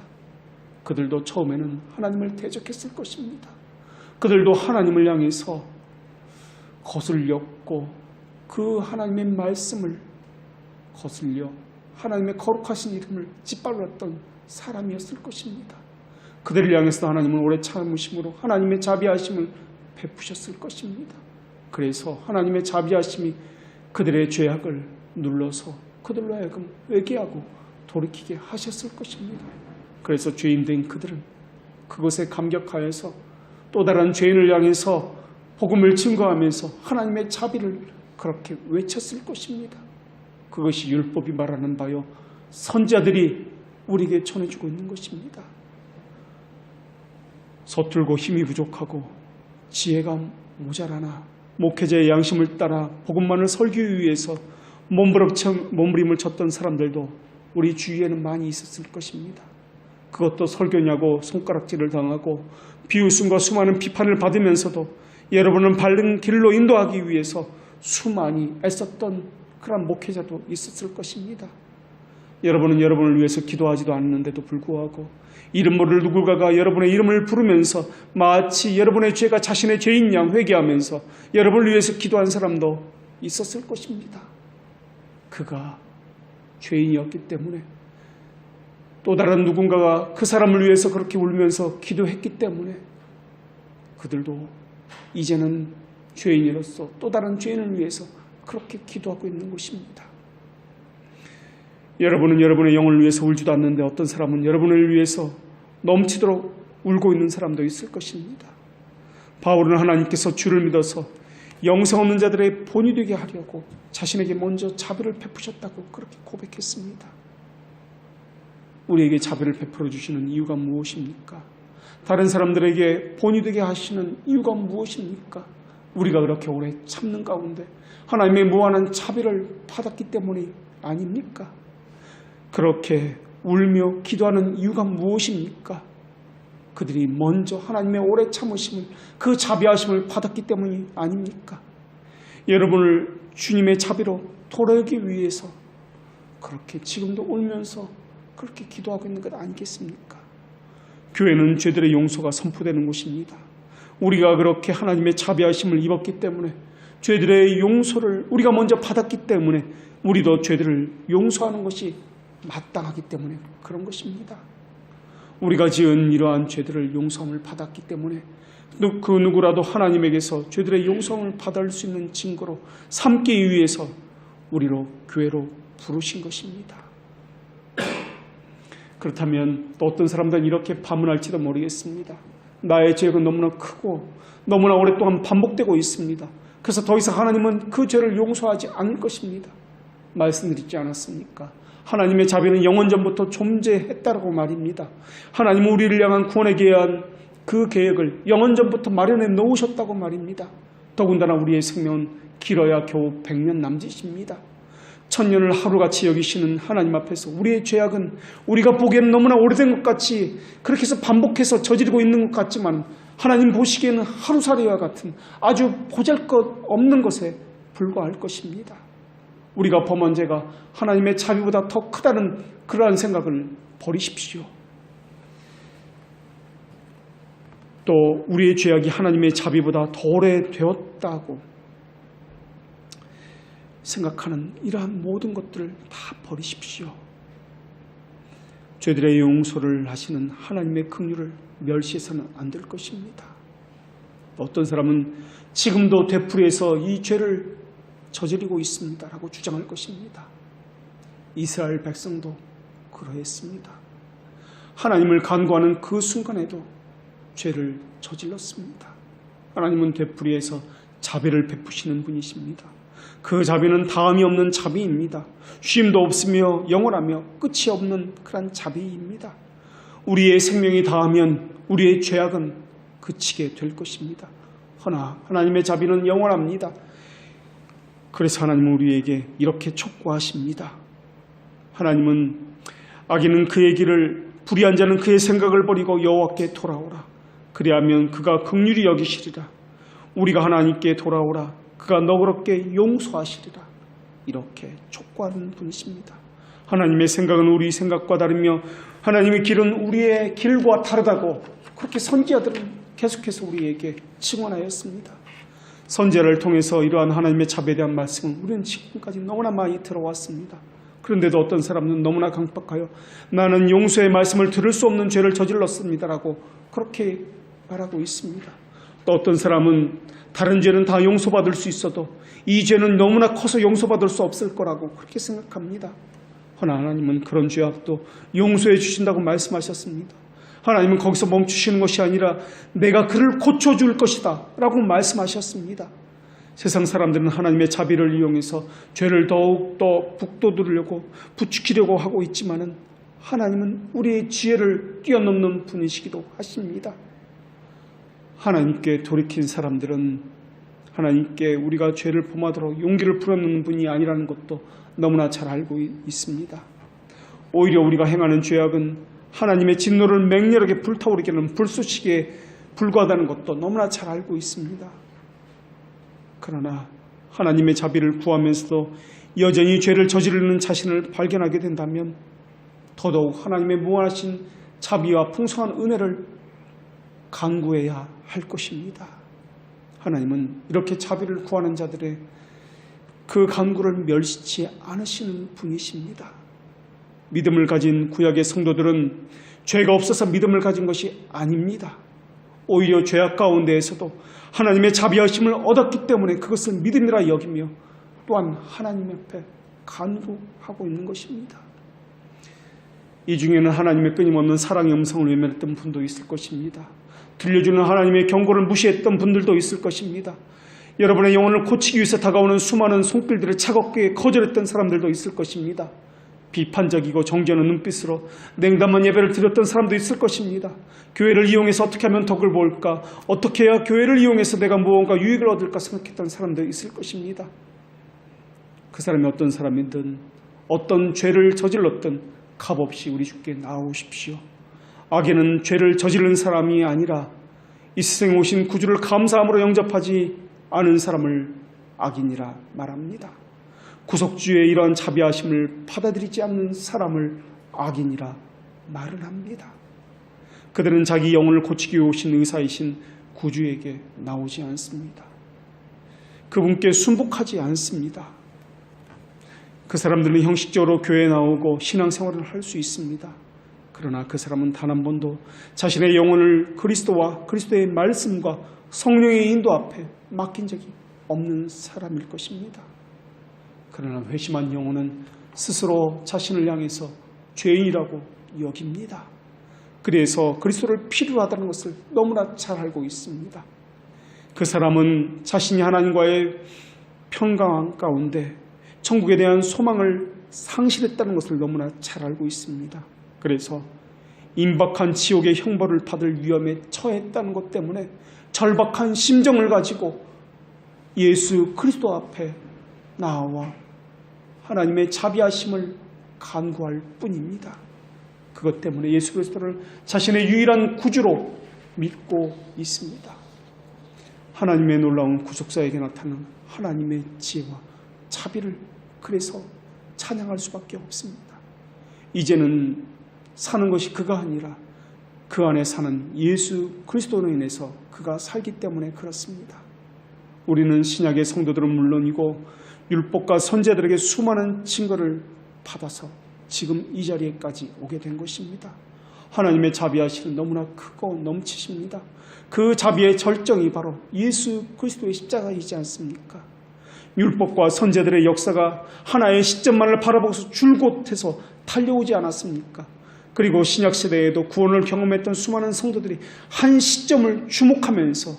그들도 처음에는 하나님을 대적했을 것입니다. 그들도 하나님을 향해서 거슬렸고 그 하나님의 말씀을 거슬려 하나님의 거룩하신 이름을 짓밟았던 사람이었을 것입니다. 그들을 향해서 하나님은 오래 참으심으로 하나님의 자비하심을 베푸셨을 것입니다. 그래서 하나님의 자비하심이 그들의 죄악을 눌러서 그들로 하여금 회개하고 돌이키게 하셨을 것입니다. 그래서 죄인된 그들은 그것에 감격하여서 또 다른 죄인을 향해서 복음을 증거하면서 하나님의 자비를 그렇게 외쳤을 것입니다. 그것이 율법이 말하는 바요 선지자들이 우리에게 전해주고 있는 것입니다. 서툴고 힘이 부족하고 지혜가 모자라나 목회자의 양심을 따라 복음만을 설교하기 위해서 몸부림을 쳤던 사람들도 우리 주위에는 많이 있었을 것입니다. 그것도 설교냐고 손가락질을 당하고 비웃음과 수많은 비판을 받으면서도 여러분은 바른 길로 인도하기 위해서 수많이 애썼던 그런 목회자도 있었을 것입니다. 여러분은 여러분을 위해서 기도하지도 않는데도 불구하고 이름 모를 누군가가 여러분의 이름을 부르면서 마치 여러분의 죄가 자신의 죄인 양 회개하면서 여러분을 위해서 기도한 사람도 있었을 것입니다. 그가 죄인이었기 때문에 또 다른 누군가가 그 사람을 위해서 그렇게 울면서 기도했기 때문에 그들도 이제는 죄인으로서 또 다른 죄인을 위해서 그렇게 기도하고 있는 것입니다. 여러분은 여러분의 영혼을 위해서 울지도 않는데 어떤 사람은 여러분을 위해서 넘치도록 울고 있는 사람도 있을 것입니다. 바울은 하나님께서 주를 믿어서 영생 없는 자들의 본이 되게 하려고 자신에게 먼저 자비를 베푸셨다고 그렇게 고백했습니다. 우리에게 자비를 베풀어 주시는 이유가 무엇입니까? 다른 사람들에게 본이 되게 하시는 이유가 무엇입니까? 우리가 그렇게 오래 참는 가운데 하나님의 무한한 자비를 받았기 때문이 아닙니까? 그렇게 울며 기도하는 이유가 무엇입니까? 그들이 먼저 하나님의 오래 참으심을, 그 자비하심을 받았기 때문이 아닙니까? 여러분을 주님의 자비로 돌아오기 위해서 그렇게 지금도 울면서 그렇게 기도하고 있는 것 아니겠습니까? 교회는 죄들의 용서가 선포되는 곳입니다. 우리가 그렇게 하나님의 자비하심을 입었기 때문에, 죄들의 용서를 우리가 먼저 받았기 때문에 우리도 죄들을 용서하는 것이 마땅하기 때문에 그런 것입니다. 우리가 지은 이러한 죄들을 용서함을 받았기 때문에 그 누구라도 하나님에게서 죄들의 용서함을 받을 수 있는 증거로 삼기 위해서 우리로 교회로 부르신 것입니다. 그렇다면 또 어떤 사람들은 이렇게 반문할지도 모르겠습니다. 나의 죄가 너무나 크고 너무나 오랫동안 반복되고 있습니다. 그래서 더 이상 하나님은 그 죄를 용서하지 않을 것입니다. 말씀드리지 않았습니까? 하나님의 자비는 영원전부터 존재했다고 말입니다. 하나님은 우리를 향한 구원에 대한 그 계획을 영원전부터 마련해 놓으셨다고 말입니다. 더군다나 우리의 생명은 길어야 겨우 100년 남짓입니다. 1000년을 하루같이 여기시는 하나님 앞에서 우리의 죄악은 우리가 보기에는 너무나 오래된 것 같이 그렇게 해서 반복해서 저지르고 있는 것 같지만 하나님 보시기에는 하루살이와 같은 아주 보잘것없는 것에 불과할 것입니다. 우리가 범한 죄가 하나님의 자비보다 더 크다는 그러한 생각을 버리십시오. 또 우리의 죄악이 하나님의 자비보다 더 오래되었다고 생각하는 이러한 모든 것들을 다 버리십시오. 죄들의 용서를 하시는 하나님의 긍휼을 멸시해서는 안 될 것입니다. 어떤 사람은 지금도 되풀이해서 이 죄를 저지르고 있습니다 라고 주장할 것입니다. 이스라엘 백성도 그러했습니다. 하나님을 간구하는 그 순간에도 죄를 저질렀습니다. 하나님은 되풀이해서 자비를 베푸시는 분이십니다. 그 자비는 다음이 없는 자비입니다. 쉼도 없으며 영원하며 끝이 없는 그런 자비입니다. 우리의 생명이 다하면 우리의 죄악은 그치게 될 것입니다. 허나 하나님의 자비는 영원합니다. 그래서 하나님은 우리에게 이렇게 촉구하십니다. 하나님은 악인은 그의 길을, 불의한 자는 그의 생각을 버리고 여호와께 돌아오라. 그리하면 그가 긍휼히 여기시리라. 우리가 하나님께 돌아오라. 그가 너그럽게 용서하시리라. 이렇게 촉구하는 분이십니다. 하나님의 생각은 우리 생각과 다르며 하나님의 길은 우리의 길과 다르다고 그렇게 선지자들은 계속해서 우리에게 증언하였습니다. 선지자를 통해서 이러한 하나님의 자비에 대한 말씀은 우리는 지금까지 너무나 많이 들어왔습니다. 그런데도 어떤 사람은 너무나 강박하여 나는 용서의 말씀을 들을 수 없는 죄를 저질렀습니다라고 그렇게 말하고 있습니다. 또 어떤 사람은 다른 죄는 다 용서받을 수 있어도 이 죄는 너무나 커서 용서받을 수 없을 거라고 그렇게 생각합니다. 허나 하나님은 그런 죄악도 용서해 주신다고 말씀하셨습니다. 하나님은 거기서 멈추시는 것이 아니라 내가 그를 고쳐줄 것이다 라고 말씀하셨습니다. 세상 사람들은 하나님의 자비를 이용해서 죄를 더욱더 북돋우려고 부추기려고 하고 있지만은 하나님은 우리의 지혜를 뛰어넘는 분이시기도 하십니다. 하나님께 돌이킨 사람들은 하나님께 우리가 죄를 범하도록 용기를 불어넣는 분이 아니라는 것도 너무나 잘 알고 있습니다. 오히려 우리가 행하는 죄악은 하나님의 진노를 맹렬하게 불타오르게 하는 불쏘시개에 불과하다는 것도 너무나 잘 알고 있습니다. 그러나 하나님의 자비를 구하면서도 여전히 죄를 저지르는 자신을 발견하게 된다면 더더욱 하나님의 무한하신 자비와 풍성한 은혜를 간구해야 할 것입니다. 하나님은 이렇게 자비를 구하는 자들의 그 간구를 멸시치 않으시는 분이십니다. 믿음을 가진 구약의 성도들은 죄가 없어서 믿음을 가진 것이 아닙니다. 오히려 죄악 가운데에서도 하나님의 자비하심을 얻었기 때문에 그것을 믿음이라 여기며 또한 하나님 앞에 간구하고 있는 것입니다. 이 중에는 하나님의 끊임없는 사랑의 음성을 외면했던 분도 있을 것입니다. 들려주는 하나님의 경고를 무시했던 분들도 있을 것입니다. 여러분의 영혼을 고치기 위해서 다가오는 수많은 손길들을 차갑게 거절했던 사람들도 있을 것입니다. 비판적이고 정죄하는 눈빛으로 냉담한 예배를 드렸던 사람도 있을 것입니다. 교회를 이용해서 어떻게 하면 덕을 볼까, 어떻게 해야 교회를 이용해서 내가 무언가 유익을 얻을까 생각했던 사람도 있을 것입니다. 그 사람이 어떤 사람이든 어떤 죄를 저질렀든 값없이 우리 주께 나오십시오. 악에는 죄를 저지른 사람이 아니라 이 세상에 오신 구주를 감사함으로 영접하지 않은 사람을 악인이라 말합니다. 구속주의 이러한 자비하심을 받아들이지 않는 사람을 악인이라 말을 합니다. 그들은 자기 영혼을 고치기 위해 오신 의사이신 구주에게 나오지 않습니다. 그분께 순복하지 않습니다. 그 사람들은 형식적으로 교회에 나오고 신앙생활을 할 수 있습니다. 그러나 그 사람은 단 한 번도 자신의 영혼을 그리스도와 그리스도의 말씀과 성령의 인도 앞에 맡긴 적이 없는 사람일 것입니다. 그러나 회심한 영혼은 스스로 자신을 향해서 죄인이라고 여깁니다. 그래서 그리스도를 필요로 하다는 것을 너무나 잘 알고 있습니다. 그 사람은 자신이 하나님과의 평강 가운데 천국에 대한 소망을 상실했다는 것을 너무나 잘 알고 있습니다. 그래서 임박한 지옥의 형벌을 받을 위험에 처했다는 것 때문에 절박한 심정을 가지고 예수 그리스도 앞에 나와 하나님의 자비하심을 간구할 뿐입니다. 그것 때문에 예수 그리스도를 자신의 유일한 구주로 믿고 있습니다. 하나님의 놀라운 구속사에게 나타나는 하나님의 지혜와 자비를 그래서 찬양할 수밖에 없습니다. 이제는 사는 것이 그가 아니라 그 안에 사는 예수 그리스도로 인해서 그가 살기 때문에 그렇습니다. 우리는 신약의 성도들은 물론이고 율법과 선지자들에게 수많은 증거를 받아서 지금 이 자리에까지 오게 된 것입니다. 하나님의 자비하심은 너무나 크고 넘치십니다. 그 자비의 절정이 바로 예수 그리스도의 십자가이지 않습니까? 율법과 선지자들의 역사가 하나의 시점만을 바라보고서 줄곧 해서 달려오지 않았습니까? 그리고 신약시대에도 구원을 경험했던 수많은 성도들이 한 시점을 주목하면서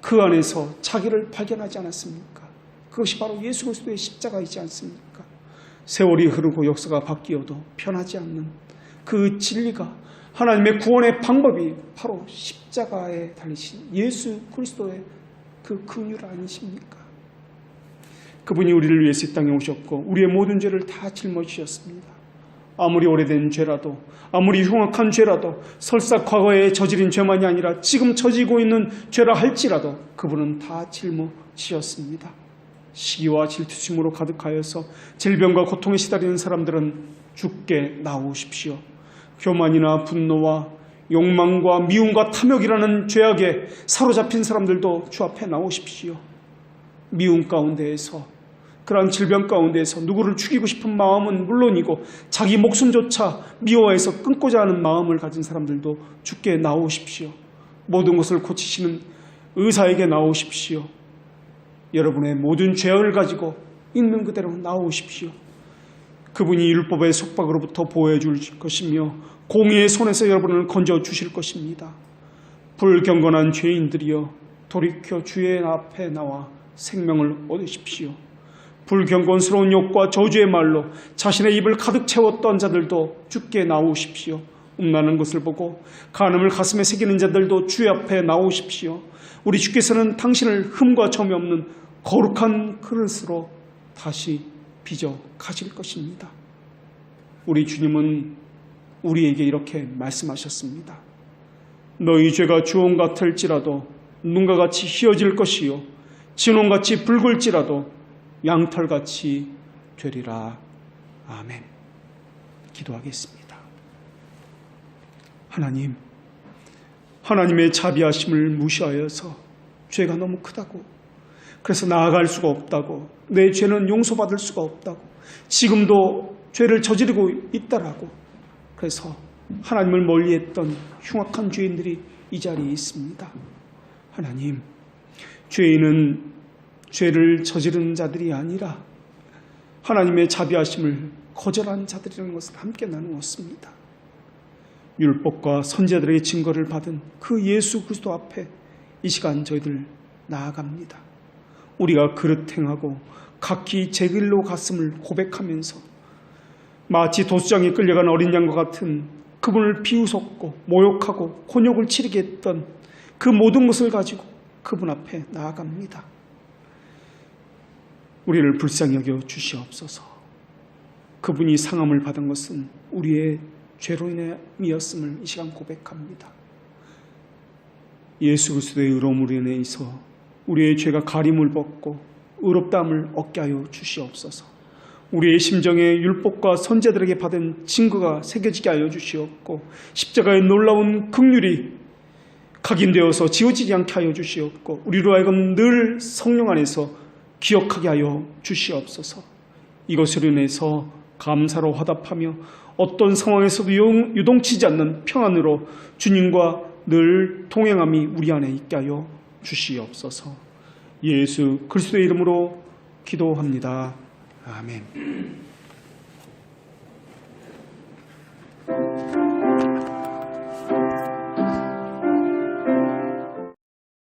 그 안에서 자기를 발견하지 않았습니까? 그것이 바로 예수 그리스도의 십자가이지 않습니까? 세월이 흐르고 역사가 바뀌어도 변하지 않는 그 진리가 하나님의 구원의 방법이 바로 십자가에 달리신 예수 그리스도의 그 긍휼 아니십니까? 그분이 우리를 위해서 이 땅에 오셨고 우리의 모든 죄를 다 짊어지셨습니다. 아무리 오래된 죄라도 아무리 흉악한 죄라도 설사 과거에 저지른 죄만이 아니라 지금 저지고 있는 죄라 할지라도 그분은 다 짊어지셨습니다. 시기와 질투심으로 가득하여서 질병과 고통에 시달리는 사람들은 주께 나오십시오. 교만이나 분노와 욕망과 미움과 탐욕이라는 죄악에 사로잡힌 사람들도 주 앞에 나오십시오. 미움 가운데에서 그러한 질병 가운데에서 누구를 죽이고 싶은 마음은 물론이고 자기 목숨조차 미워해서 끊고자 하는 마음을 가진 사람들도 주께 나오십시오. 모든 것을 고치시는 의사에게 나오십시오. 여러분의 모든 죄악을 가지고 있는 그대로 나오십시오. 그분이 율법의 속박으로부터 보호해 줄 것이며 공의의 손에서 여러분을 건져 주실 것입니다. 불경건한 죄인들이여 돌이켜 주의 앞에 나와 생명을 얻으십시오. 불경건스러운 욕과 저주의 말로 자신의 입을 가득 채웠던 자들도 주께 나오십시오. 음란한 것을 보고 간음을 가슴에 새기는 자들도 주의 앞에 나오십시오. 우리 주께서는 당신을 흠과 점이 없는 거룩한 그릇으로 다시 빚어 가실 것입니다. 우리 주님은 우리에게 이렇게 말씀하셨습니다. 너희 죄가 주홍 같을지라도 눈과 같이 희어질 것이요 진홍같이 붉을지라도 양털같이 되리라. 아멘. 기도하겠습니다. 하나님, 하나님의 자비하심을 무시하여서 죄가 너무 크다고, 그래서 나아갈 수가 없다고, 내 죄는 용서받을 수가 없다고, 지금도 죄를 저지르고 있다라고, 그래서 하나님을 멀리했던 흉악한 죄인들이 이 자리에 있습니다. 하나님, 죄인은 죄를 저지른 자들이 아니라 하나님의 자비하심을 거절한 자들이라는 것을 함께 나누었습니다. 율법과 선지자들의 증거를 받은 그 예수 그리스도 앞에 이 시간 저희들 나아갑니다. 우리가 그릇 행하고 각기 제 길로 갔음을 고백하면서 마치 도수장에 끌려간 어린 양과 같은 그분을 비웃었고 모욕하고 곤욕을 치르게 했던 그 모든 것을 가지고 그분 앞에 나아갑니다. 우리를 불쌍히 여겨 주시옵소서. 그분이 상함을 받은 것은 우리의 죄로 인함이었음을 이 시간 고백합니다. 예수 그리스도의 의로움으로 인해서 우리의 죄가 가림을 벗고 의롭다함을 얻게 하여 주시옵소서. 우리의 심정에 율법과 선지자들에게 받은 증거가 새겨지게 하여 주시옵고 십자가의 놀라운 긍휼이 각인되어서 지워지지 않게 하여 주시옵고 우리로 하여금 늘 성령 안에서 기억하게 하여 주시옵소서. 이것으로 인해서 감사로 화답하며 어떤 상황에서도 유동치지 않는 평안으로 주님과 늘 동행함이 우리 안에 있게 하여 주시옵소서. 예수 그리스도의 이름으로 기도합니다. 아멘.